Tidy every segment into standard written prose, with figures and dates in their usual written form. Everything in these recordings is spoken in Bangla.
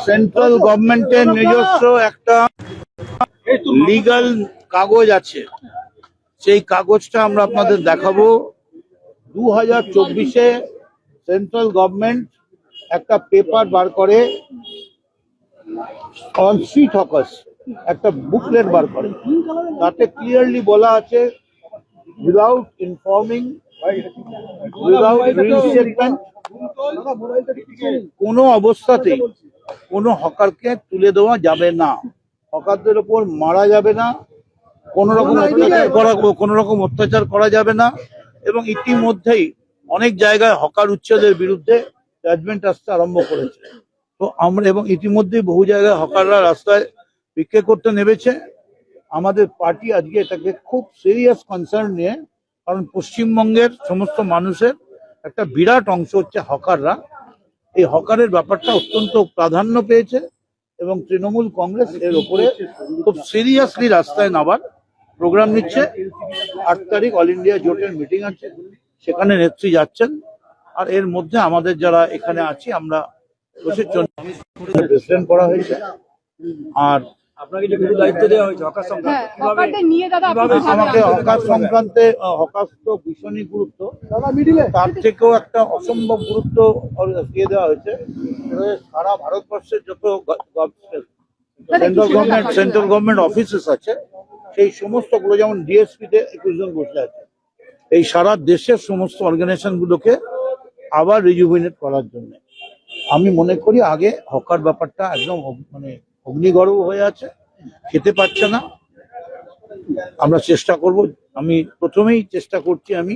সেন্ট্রাল গভর্নমেন্টের নিজস্ব একটা লিগ্যাল কাগজ আছে, সেই কাগজটা আমরা আপনাদের দেখাবো। 2024-এ সেন্ট্রাল গভর্নমেন্ট একটা পেপার বার করে অন স্ট্রিট হকার্স, একটা বুকলেট বার করে, তাতে ক্লিয়ারলি বলা আছে উইদাউট ইনফর্মিং, উইদাউট রিস্ট্রিকশন, কোনো অবস্থাতেই কোনো হকারকে তুলে দেওয়া যাবে না, হকারদের ওপর মারা যাবে না, কোনো রকম অত্যাচার করা যাবে না। এবং ইতিমধ্যেই অনেক জায়গায় হকার উচ্ছেদের বিরুদ্ধে জাজমেন্ট আসতে আরম্ভ করেছে। তো আমরা এবং ইতিমধ্যেই বহু জায়গায় হকাররা রাস্তায় ভিক্ষে করতে নেমেছে। আমাদের পার্টি আজকে এটাকে খুব সিরিয়াস কনসার্ন নিয়ে, কারণ পশ্চিমবঙ্গের সমস্ত মানুষের একটা বিরাট অংশ হচ্ছে হকাররা, এই হকারের ব্যাপারটা অত্যন্ত প্রাধান্য পেয়েছে এবং তৃণমূল কংগ্রেস এর উপরে খুব সিরিয়াসলি রাস্তায় নামার প্রোগ্রাম নিচ্ছে। 8 তারিখ অল ইন্ডিয়া জোটের মিটিং আছে, সেখানে নেত্রী যাচ্ছেন। আর এর মধ্যে আমাদের যারা এখানে আছি আমরা প্রেসিডেন্ট করা হয়েছে। আর আপনাকে যে গুরু দায়িত্ব দেওয়া হয়েছে হকার আমাকে হকার সংক্রান্তে, হকার তো ভীষণই গুরুত্ব, তার থেকেও একটা অসম্ভব গুরুত্ব দিয়ে দেওয়া হয়েছে। সারা ভারতবর্ষের যত সেন্ট্রাল গভর্নমেন্ট অফিসেস আছে, সেই সমস্ত গুলো, যেমন ডিএসপি তে 21 জন বসে আছে, এই সারা দেশের সমস্ত অর্গানাইজেশন গুলোকে আবার রিজুভিনেট করার জন্য আমি মনে করি আগে হকার ব্যাপারটা একদম অগ্নিগর্ভ হয়ে আছে, খেতে পাচ্ছে না। আমরা চেষ্টা করব, আমি প্রথমেই চেষ্টা করছি, আমি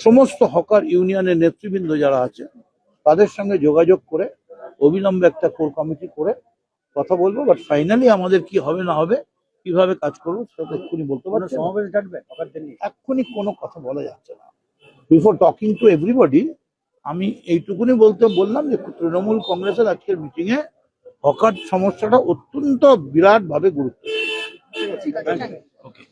সমস্ত হকার ইউনিয়নের নেতৃবৃন্দ যারা আছে তাদের সঙ্গে যোগাযোগ করে অবিলম্বে একটা কোর কমিটি করে কথা বলবো। বাট ফাইনালি আমাদের কি হবে না হবে, কিভাবে কাজ করবো সেটা এক্ষুনি বলতে পারছি। সমাবেশ ডাকবেন হকারদের নিয়ে? এক্ষুনি কোনো কথা বলা যাচ্ছে না। বিফোর টকিং টু এভরিবডি আমি এইটুকুনি বললাম যে তৃণমূল কংগ্রেসের আজকের মিটিং এ হকার সমস্যাটা অত্যন্ত বিরাট ভাবে গুরুত্ব। ওকে।